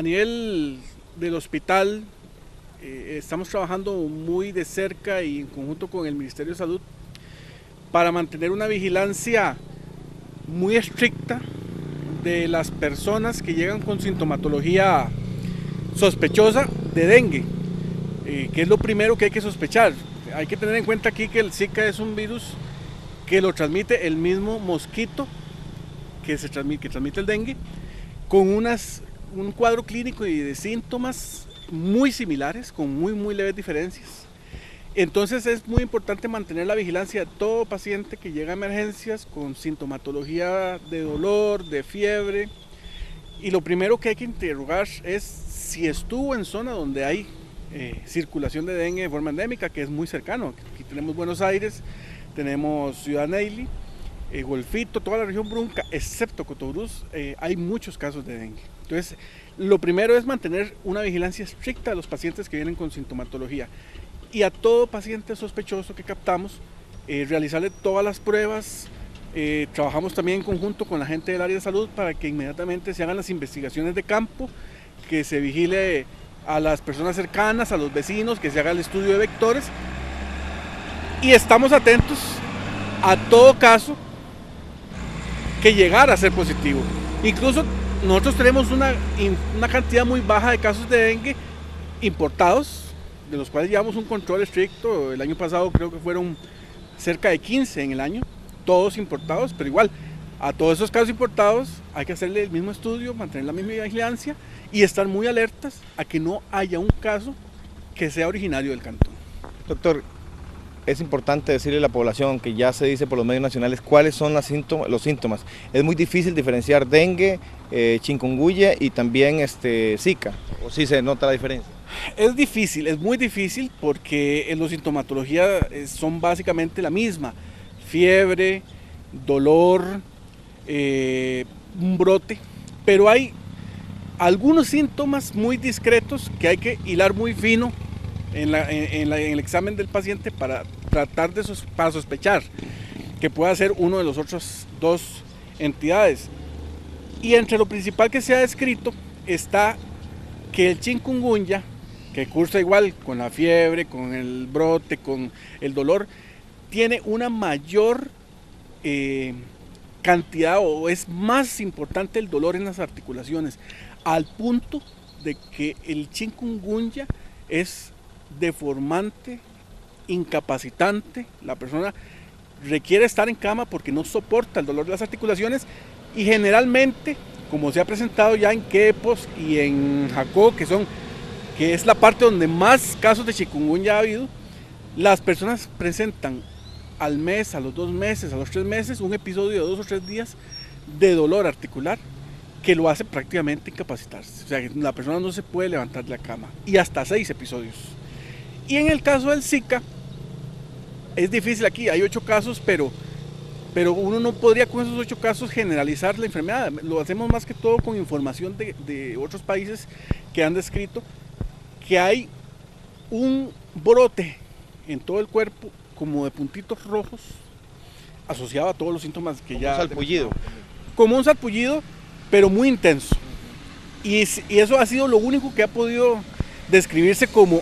A nivel del hospital, estamos trabajando muy de cerca y en conjunto con el Ministerio de Salud para mantener una vigilancia muy estricta de las personas que llegan con sintomatología sospechosa de dengue, que es lo primero que hay que sospechar. Hay que tener en cuenta aquí que el Zika es un virus que lo transmite el mismo mosquito que transmite el dengue, con un cuadro clínico y de síntomas muy similares, con muy leves diferencias. Entonces es muy importante mantener la vigilancia de todo paciente que llega a emergencias con sintomatología de dolor, de fiebre. Y lo primero que hay que interrogar es si estuvo en zona donde hay circulación de dengue de forma endémica, que es muy cercano. Aquí tenemos Buenos Aires, tenemos Ciudad Neyli, Golfito, toda la región Brunca, excepto Cotobruz, hay muchos casos de dengue. Entonces, lo primero es mantener una vigilancia estricta de los pacientes que vienen con sintomatología. Y a todo paciente sospechoso que captamos, realizarle todas las pruebas. Trabajamos también en conjunto con la gente del área de salud para que inmediatamente se hagan las investigaciones de campo, que se vigile a las personas cercanas, a los vecinos, que se haga el estudio de vectores. Y estamos atentos a todo caso que llegara a ser positivo. Incluso nosotros tenemos una cantidad muy baja de casos de dengue importados, de los cuales llevamos un control estricto. El año pasado creo que fueron cerca de 15 en el año, todos importados, pero igual a todos esos casos importados hay que hacerle el mismo estudio, mantener la misma vigilancia y estar muy alertas a que no haya un caso que sea originario del cantón. Doctor, es importante decirle a la población, que ya se dice por los medios nacionales, cuáles son los síntomas. Es muy difícil diferenciar dengue, chikungunya y también Zika, o sí se nota la diferencia. Es difícil, es muy difícil porque la sintomatología son básicamente la misma: fiebre, dolor, un brote, pero hay algunos síntomas muy discretos que hay que hilar muy fino en el examen del paciente para tratar para sospechar que pueda ser uno de los otros dos entidades. Y entre lo principal que se ha descrito está que el chikungunya, que cursa igual con la fiebre, con el brote, con el dolor, tiene una mayor cantidad, o es más importante el dolor en las articulaciones, al punto de que el chikungunya es deformante, incapacitante. La persona requiere estar en cama porque no soporta el dolor de las articulaciones, y generalmente, como se ha presentado ya en Quepos y en Jacó, que es la parte donde más casos de chikungunya ha habido, las personas presentan al mes, a los 2 meses, a los 3 meses, un episodio de 2 o 3 días de dolor articular que lo hace prácticamente incapacitarse. O sea, que la persona no se puede levantar de la cama, y hasta 6 episodios. Y en el caso del Zika, es difícil aquí, hay 8 casos, pero uno no podría con esos 8 casos generalizar la enfermedad. Lo hacemos más que todo con información de otros países que han descrito que hay un brote en todo el cuerpo como de puntitos rojos asociado a todos los síntomas que como un salpullido. Como un salpullido, pero muy intenso. Y eso ha sido lo único que ha podido describirse como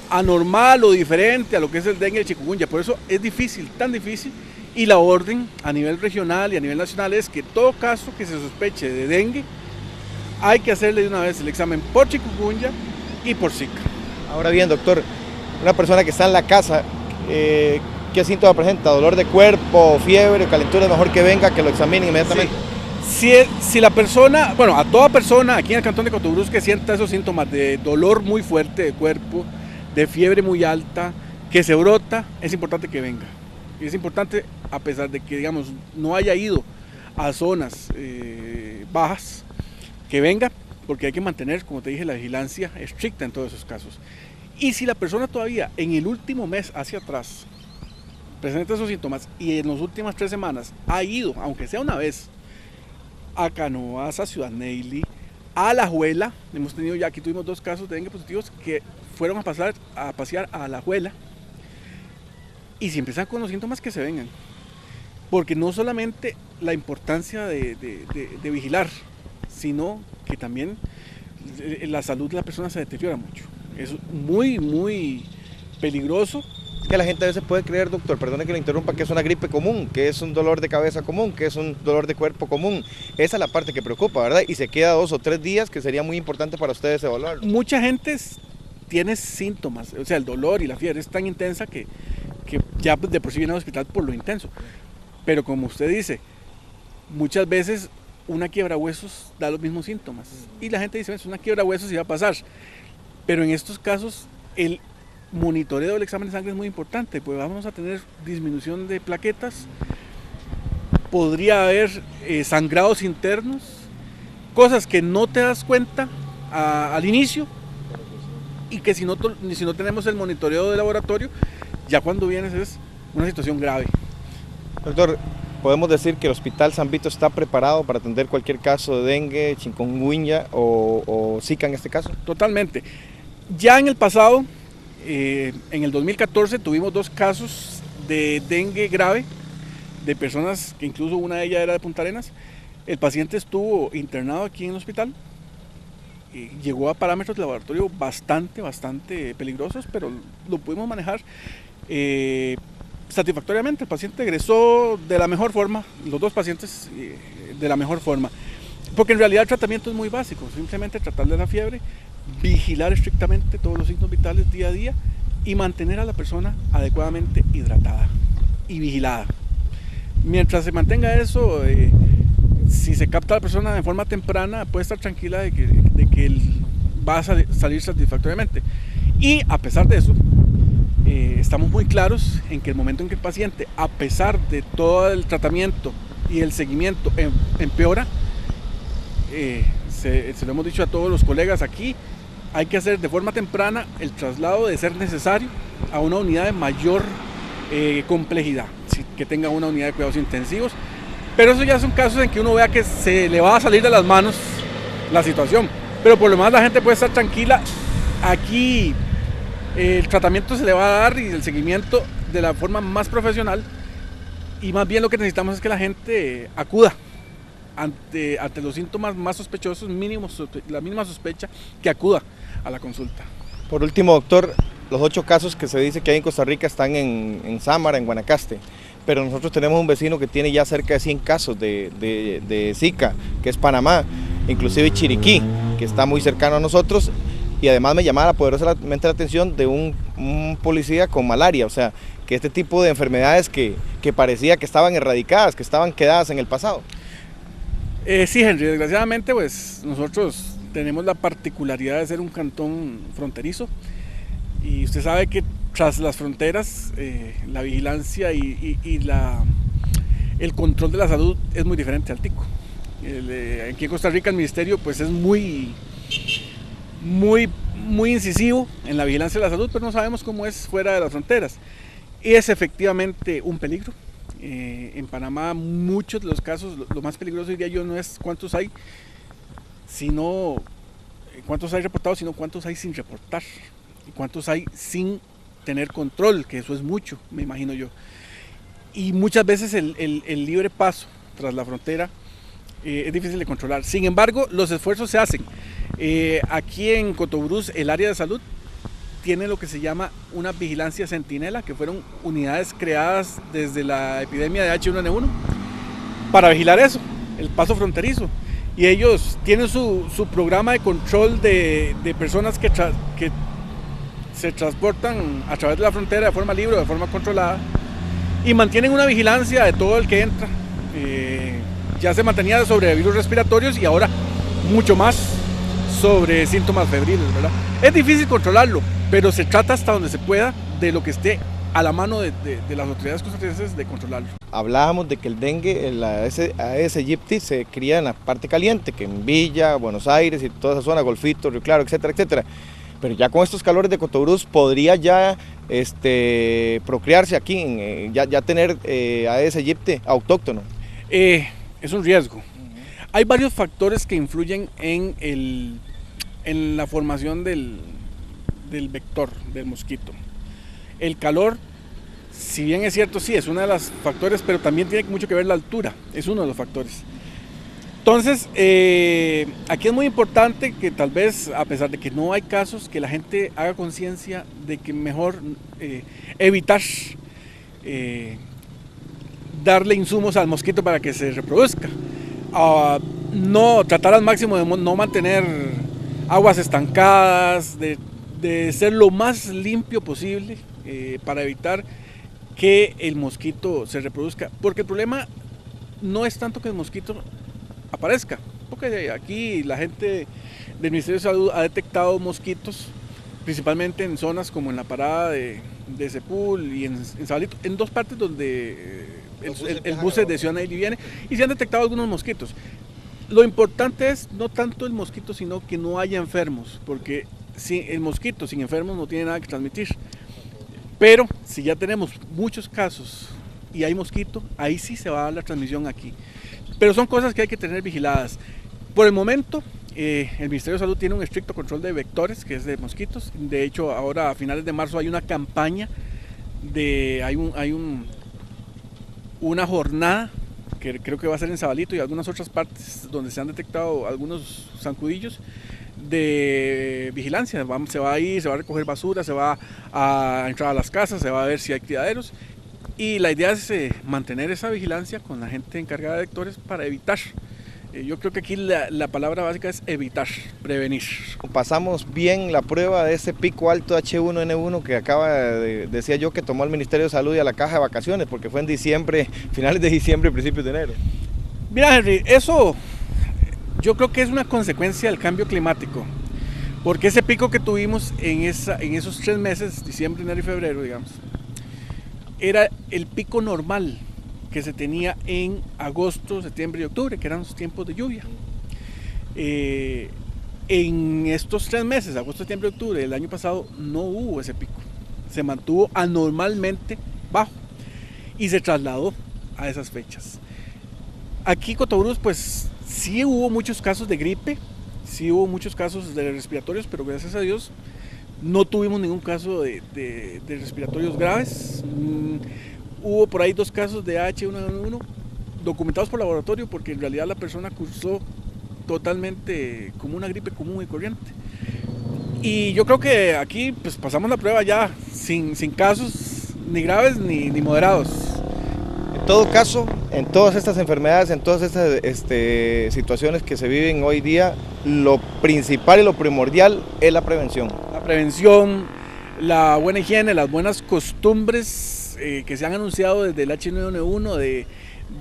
anormal o diferente a lo que es el dengue y el chikungunya. Por eso es difícil, tan difícil. Y la orden a nivel regional y a nivel nacional es que todo caso que se sospeche de dengue hay que hacerle de una vez el examen por chikungunya y por Zika. Ahora bien, doctor, una persona que está en la casa, ¿qué síntoma presenta? ¿Dolor de cuerpo, fiebre, calentura? Es mejor que venga, que lo examine inmediatamente. Sí. Si la persona, bueno, a toda persona aquí en el cantón de Cotobruz que sienta esos síntomas de dolor muy fuerte de cuerpo, de fiebre muy alta, que se brota, es importante que venga. Y es importante, a pesar de que, digamos, no haya ido a zonas bajas, que venga, porque hay que mantener, como te dije, la vigilancia estricta en todos esos casos. Y si la persona todavía en el último mes hacia atrás presenta esos síntomas y en las últimas 3 semanas ha ido, aunque sea una vez, a Canoas, a Ciudad Neyli, a Alajuela, hemos tenido ya, aquí tuvimos 2 casos de dengue positivos que fueron a pasear a Alajuela, y si empiezan con los síntomas, que se vengan, porque no solamente la importancia de vigilar, sino que también la salud de la persona se deteriora mucho. Es muy, muy peligroso. Es que la gente a veces puede creer, doctor, perdone que le interrumpa, que es una gripe común, que es un dolor de cabeza común, que es un dolor de cuerpo común. Esa es la parte que preocupa, ¿verdad? Y se queda 2 o 3 días, que sería muy importante para ustedes evaluarlo. Mucha gente tiene síntomas, o sea, el dolor y la fiebre es tan intensa que ya de por sí viene al hospital por lo intenso. Pero como usted dice, muchas veces una quiebrahuesos da los mismos síntomas. Y la gente dice, es una quiebrahuesos y va a pasar. Pero en estos casos, el monitoreo del examen de sangre es muy importante, pues vamos a tener disminución de plaquetas, podría haber sangrados internos, cosas que no te das cuenta al inicio y que si no tenemos el monitoreo de laboratorio, ya cuando vienes es una situación grave. Doctor, podemos decir que el Hospital San Vito está preparado para atender cualquier caso de dengue, chikungunya o Zika en este caso. Totalmente. Ya en el pasado, en el 2014, tuvimos 2 casos de dengue grave, de personas que incluso una de ellas era de Punta Arenas. El paciente estuvo internado aquí en el hospital, llegó a parámetros de laboratorio bastante peligrosos, pero lo pudimos manejar satisfactoriamente. El paciente egresó de la mejor forma, los 2 pacientes de la mejor forma, porque en realidad el tratamiento es muy básico, simplemente tratarle la fiebre, vigilar estrictamente todos los signos vitales día a día y mantener a la persona adecuadamente hidratada y vigilada. Mientras se mantenga eso, si se capta a la persona de forma temprana, puede estar tranquila de que él va a salir satisfactoriamente. Y a pesar de eso, estamos muy claros en que el momento en que el paciente, a pesar de todo el tratamiento y el seguimiento, empeora, se lo hemos dicho a todos los colegas aquí, hay que hacer de forma temprana el traslado, de ser necesario, a una unidad de mayor complejidad, que tenga una unidad de cuidados intensivos. Pero eso ya son casos en que uno vea que se le va a salir de las manos la situación. Pero por lo menos la gente puede estar tranquila. Aquí el tratamiento se le va a dar y el seguimiento de la forma más profesional. Y más bien lo que necesitamos es que la gente acuda ante los síntomas más sospechosos, mínimos, la mínima sospecha, que acuda a la consulta. Por último, doctor, los 8 casos que se dice que hay en Costa Rica están en Sámara, en Guanacaste, pero nosotros tenemos un vecino que tiene ya cerca de 100 casos de Zika, que es Panamá, inclusive Chiriquí, que está muy cercano a nosotros, y además me llamaba poderosamente la atención de un policía con malaria, o sea, que este tipo de enfermedades que parecía que estaban erradicadas, que estaban quedadas en el pasado. Sí, Henry, desgraciadamente pues nosotros tenemos la particularidad de ser un cantón fronterizo y usted sabe que tras las fronteras la vigilancia y el control de la salud es muy diferente al tico. Aquí en Costa Rica el ministerio pues es muy incisivo en la vigilancia de la salud, pero no sabemos cómo es fuera de las fronteras. Es efectivamente un peligro. En Panamá muchos de los casos, lo más peligroso diría yo no es cuántos hay, sino cuántos hay reportados, sino cuántos hay sin reportar y cuántos hay sin tener control, que eso es mucho, me imagino yo. Y muchas veces el libre paso tras la frontera es difícil de controlar. Sin embargo, los esfuerzos se hacen. Aquí en Cotobruz, el área de salud tiene lo que se llama una vigilancia centinela, que fueron unidades creadas desde la epidemia de H1N1 para vigilar eso, el paso fronterizo. Y ellos tienen su programa de control de personas que se transportan a través de la frontera de forma libre o de forma controlada y mantienen una vigilancia de todo el que entra. Ya se mantenía sobre virus respiratorios y ahora mucho más sobre síntomas febriles, ¿verdad? Es difícil controlarlo, pero se trata hasta donde se pueda de lo que esté a la mano de las autoridades costarricenses de controlarlo. Hablábamos de que el dengue, la Aedes aegypti, se cría en la parte caliente, que en Villa, Buenos Aires y toda esa zona, Golfito, Río Claro, etcétera, etcétera. Pero ya con estos calores de Cotobruz podría ya procrearse aquí, ya tener Aedes aegypti autóctono. Es un riesgo. Hay varios factores que influyen en la formación del vector, del mosquito. El calor, si bien es cierto, sí, es uno de los factores, pero también tiene mucho que ver la altura, es uno de los factores. Entonces, aquí es muy importante que tal vez, a pesar de que no hay casos, que la gente haga conciencia de que mejor evitar darle insumos al mosquito para que se reproduzca. No tratar al máximo de no mantener aguas estancadas, de ser lo más limpio posible para evitar que el mosquito se reproduzca. Porque el problema no es tanto que el mosquito aparezca, porque aquí la gente del Ministerio de Salud ha detectado mosquitos, principalmente en zonas como en la parada de Cepul y en Sabalito, en dos partes donde el bus de Ciudad Neyli viene, y se han detectado algunos mosquitos. Lo importante es no tanto el mosquito, sino que no haya enfermos, porque si el mosquito sin enfermos no tiene nada que transmitir. Pero si ya tenemos muchos casos y hay mosquito, ahí sí se va a dar la transmisión aquí. Pero son cosas que hay que tener vigiladas. Por el momento, el Ministerio de Salud tiene un estricto control de vectores, que es de mosquitos. De hecho, ahora a finales de marzo hay una campaña, una jornada, que creo que va a ser en Sabalito y algunas otras partes donde se han detectado algunos zancudillos, de vigilancia. Se va a ir, se va a recoger basura, se va a entrar a las casas, se va a ver si hay criaderos. Y la idea es mantener esa vigilancia con la gente encargada de vectores para evitar. Yo creo que aquí la palabra básica es evitar, prevenir. Pasamos bien la prueba de ese pico alto H1N1 que decía yo, que tomó el Ministerio de Salud y a la caja de vacaciones, porque fue en diciembre, finales de diciembre, principios de enero. Mira, Henry, eso yo creo que es una consecuencia del cambio climático, porque ese pico que tuvimos en esos 3 meses, diciembre, enero y febrero, digamos, era el pico normal que se tenía en agosto, septiembre y octubre, que eran los tiempos de lluvia. En estos 3 meses, agosto, septiembre y octubre del año pasado, no hubo ese pico. Se mantuvo anormalmente bajo y se trasladó a esas fechas. Aquí en Cotobruz, pues sí hubo muchos casos de gripe, sí hubo muchos casos de respiratorios, pero gracias a Dios no tuvimos ningún caso de respiratorios graves. Hubo por ahí 2 casos de H1N1 documentados por laboratorio, porque en realidad la persona cursó totalmente como una gripe común y corriente. Y yo creo que aquí pues pasamos la prueba ya sin casos ni graves ni moderados. En todo caso, en todas estas enfermedades, en todas estas situaciones que se viven hoy día, lo principal y lo primordial es la prevención. La prevención, la buena higiene, las buenas costumbres que se han anunciado desde el H1N1,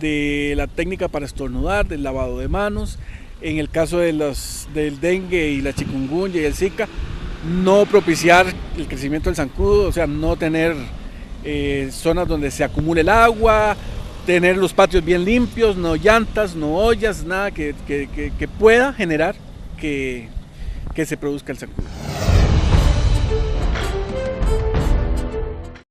de la técnica para estornudar, del lavado de manos, en el caso del dengue y la chikungunya y el Zika, no propiciar el crecimiento del zancudo, o sea, no tener zonas donde se acumule el agua, tener los patios bien limpios, no llantas, no ollas, nada que pueda generar que se produzca el zancudo.